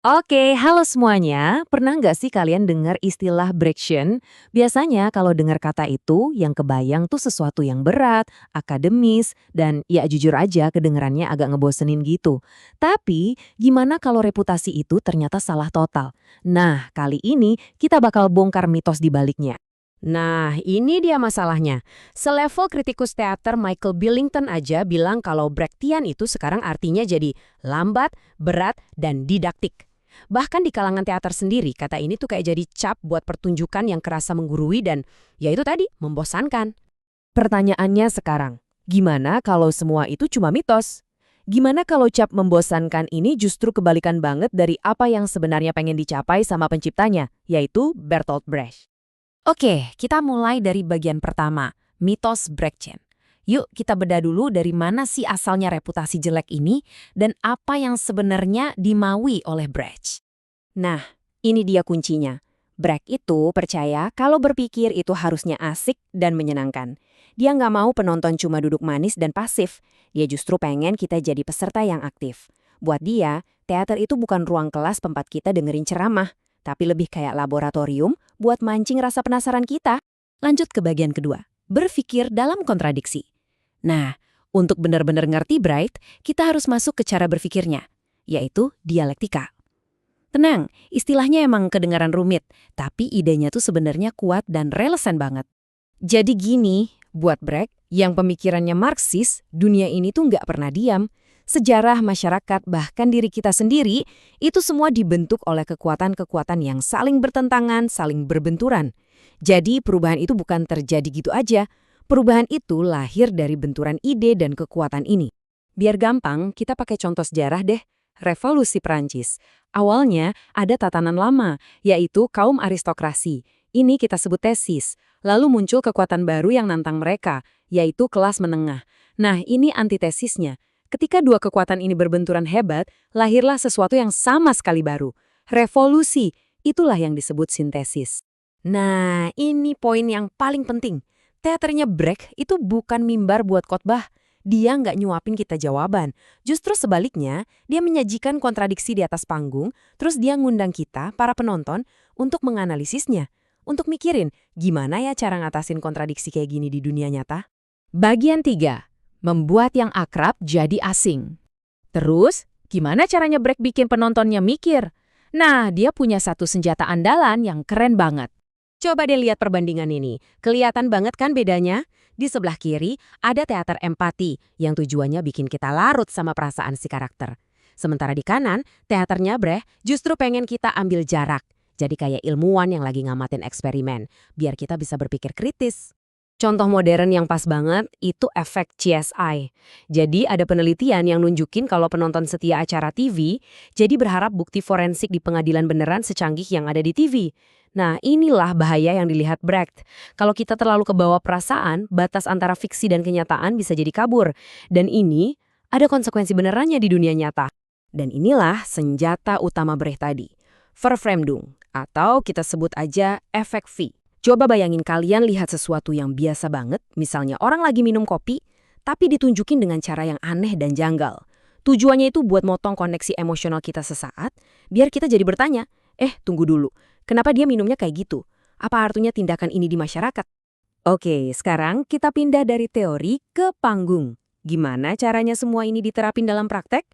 Oke, halo semuanya. Pernah nggak sih kalian dengar istilah Brection? Biasanya kalau dengar kata itu, yang kebayang tuh sesuatu yang berat, akademis, dan ya jujur aja kedengarannya agak ngebosenin gitu. Tapi, gimana kalau reputasi itu ternyata salah total? Nah, kali ini kita bakal bongkar mitos di baliknya. Nah, ini dia masalahnya. Selevel kritikus teater Michael Billington aja bilang kalau Brechtian itu sekarang artinya jadi lambat, berat, dan didaktik. Bahkan di kalangan teater sendiri, kata ini tuh kayak jadi cap buat pertunjukan yang kerasa menggurui dan ya itu tadi, membosankan. Pertanyaannya sekarang, gimana kalau semua itu cuma mitos? Gimana kalau cap membosankan ini justru kebalikan banget dari apa yang sebenarnya pengen dicapai sama penciptanya, yaitu Bertolt Brecht? Oke, kita mulai dari bagian pertama, mitos Brechtien. Yuk kita bedah dulu dari mana sih asalnya reputasi jelek ini dan apa yang sebenarnya dimaui oleh Brecht. Nah, ini dia kuncinya. Brecht itu percaya kalau berpikir itu harusnya asik dan menyenangkan. Dia nggak mau penonton cuma duduk manis dan pasif. Dia justru pengen kita jadi peserta yang aktif. Buat dia, teater itu bukan ruang kelas tempat kita dengerin ceramah, tapi lebih kayak laboratorium buat mancing rasa penasaran kita. Lanjut ke bagian kedua, berpikir dalam kontradiksi. Nah, untuk benar-benar ngerti Brecht, kita harus masuk ke cara berpikirnya, yaitu dialektika. Tenang, istilahnya emang kedengaran rumit, tapi idenya tuh sebenarnya kuat dan relevan banget. Jadi gini, buat Brecht, yang pemikirannya Marxis, dunia ini tuh nggak pernah diam. Sejarah, masyarakat, bahkan diri kita sendiri, itu semua dibentuk oleh kekuatan-kekuatan yang saling bertentangan, saling berbenturan. Jadi perubahan itu bukan terjadi gitu aja. Perubahan itu lahir dari benturan ide dan kekuatan ini. Biar gampang, kita pakai contoh sejarah deh. Revolusi Prancis. Awalnya ada tatanan lama, yaitu kaum aristokrasi. Ini kita sebut tesis. Lalu muncul kekuatan baru yang nantang mereka, yaitu kelas menengah. Nah, ini antitesisnya. Ketika dua kekuatan ini berbenturan hebat, lahirlah sesuatu yang sama sekali baru. Revolusi, itulah yang disebut sintesis. Nah, ini poin yang paling penting. Teaternya Brecht itu bukan mimbar buat khotbah. Dia nggak nyuapin kita jawaban. Justru sebaliknya, dia menyajikan kontradiksi di atas panggung, terus dia ngundang kita, para penonton, untuk menganalisisnya. Untuk mikirin, gimana ya cara ngatasin kontradiksi kayak gini di dunia nyata? Bagian 3. Membuat yang akrab jadi asing. Terus, gimana caranya Brecht bikin penontonnya mikir? Nah, dia punya satu senjata andalan yang keren banget. Coba deh lihat perbandingan ini. Kelihatan banget kan bedanya? Di sebelah kiri, ada teater empati yang tujuannya bikin kita larut sama perasaan si karakter. Sementara di kanan, teaternya Brecht justru pengen kita ambil jarak. Jadi kayak ilmuwan yang lagi ngamatin eksperimen, biar kita bisa berpikir kritis. Contoh modern yang pas banget itu efek CSI. Jadi ada penelitian yang nunjukin kalau penonton setia acara TV, jadi berharap bukti forensik di pengadilan beneran secanggih yang ada di TV. Nah, inilah bahaya yang dilihat Brecht. Kalau kita terlalu kebawa perasaan, batas antara fiksi dan kenyataan bisa jadi kabur. Dan ini ada konsekuensi benerannya di dunia nyata. Dan inilah senjata utama Brecht tadi. Verfremdung, atau kita sebut aja efek V. Coba bayangin kalian lihat sesuatu yang biasa banget, misalnya orang lagi minum kopi, tapi ditunjukin dengan cara yang aneh dan janggal. Tujuannya itu buat motong koneksi emosional kita sesaat, biar kita jadi bertanya, tunggu dulu, kenapa dia minumnya kayak gitu? Apa artinya tindakan ini di masyarakat? Oke, sekarang kita pindah dari teori ke panggung. Gimana caranya semua ini diterapin dalam praktek?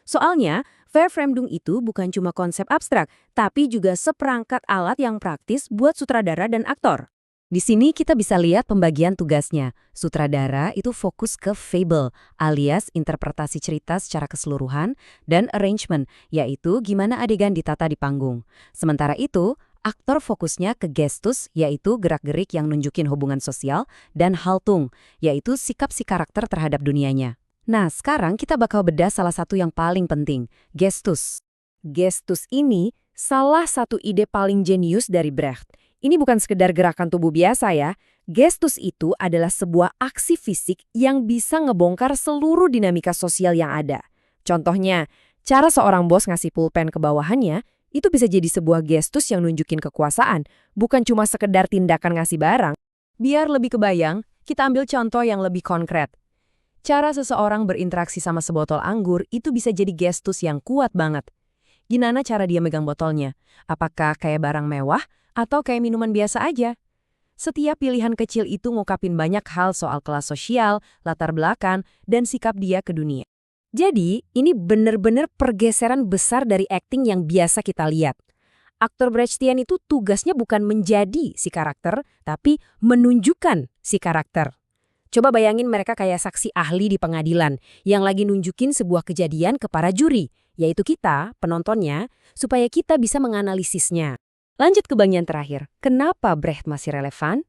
Soalnya, Verfremdung itu bukan cuma konsep abstrak, tapi juga seperangkat alat yang praktis buat sutradara dan aktor. Di sini kita bisa lihat pembagian tugasnya. Sutradara itu fokus ke fable, alias interpretasi cerita secara keseluruhan, dan arrangement, yaitu gimana adegan ditata di panggung. Sementara itu, aktor fokusnya ke gestus, yaitu gerak-gerik yang nunjukin hubungan sosial, dan haltung, yaitu sikap si karakter terhadap dunianya. Nah, sekarang kita bakal bedah salah satu yang paling penting, gestus. Gestus ini salah satu ide paling jenius dari Brecht. Ini bukan sekedar gerakan tubuh biasa ya. Gestus itu adalah sebuah aksi fisik yang bisa ngebongkar seluruh dinamika sosial yang ada. Contohnya, cara seorang bos ngasih pulpen ke bawahannya, itu bisa jadi sebuah gestus yang nunjukin kekuasaan, bukan cuma sekedar tindakan ngasih barang. Biar lebih kebayang, kita ambil contoh yang lebih konkret. Cara seseorang berinteraksi sama sebotol anggur itu bisa jadi gestus yang kuat banget. Gimana cara dia megang botolnya? Apakah kayak barang mewah atau kayak minuman biasa aja? Setiap pilihan kecil itu ngungkapin banyak hal soal kelas sosial, latar belakang, dan sikap dia ke dunia. Jadi, ini benar-benar pergeseran besar dari akting yang biasa kita lihat. Aktor Brechtian itu tugasnya bukan menjadi si karakter, tapi menunjukkan si karakter. Coba bayangin mereka kayak saksi ahli di pengadilan yang lagi nunjukin sebuah kejadian ke para juri, yaitu kita, penontonnya, supaya kita bisa menganalisisnya. Lanjut ke bagian terakhir, kenapa Brecht masih relevan?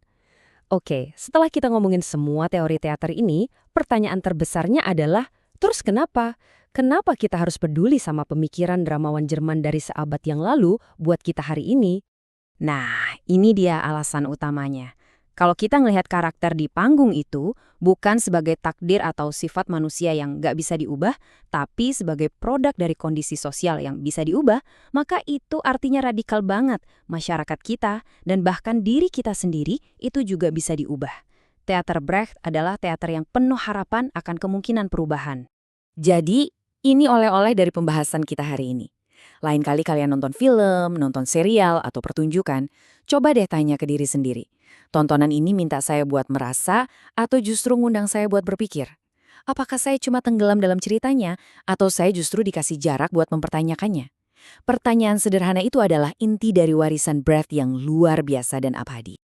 Oke, setelah kita ngomongin semua teori teater ini, pertanyaan terbesarnya adalah, terus kenapa? Kenapa kita harus peduli sama pemikiran dramawan Jerman dari seabad yang lalu buat kita hari ini? Nah, ini dia alasan utamanya. Kalau kita ngelihat karakter di panggung itu bukan sebagai takdir atau sifat manusia yang nggak bisa diubah, tapi sebagai produk dari kondisi sosial yang bisa diubah, maka itu artinya radikal banget. Masyarakat kita dan bahkan diri kita sendiri itu juga bisa diubah. Teater Brecht adalah teater yang penuh harapan akan kemungkinan perubahan. Jadi, ini oleh-oleh dari pembahasan kita hari ini. Lain kali kalian nonton film, nonton serial, atau pertunjukan, coba deh tanya ke diri sendiri. Tontonan ini minta saya buat merasa atau justru ngundang saya buat berpikir? Apakah saya cuma tenggelam dalam ceritanya atau saya justru dikasih jarak buat mempertanyakannya? Pertanyaan sederhana itu adalah inti dari warisan Brecht yang luar biasa dan abadi.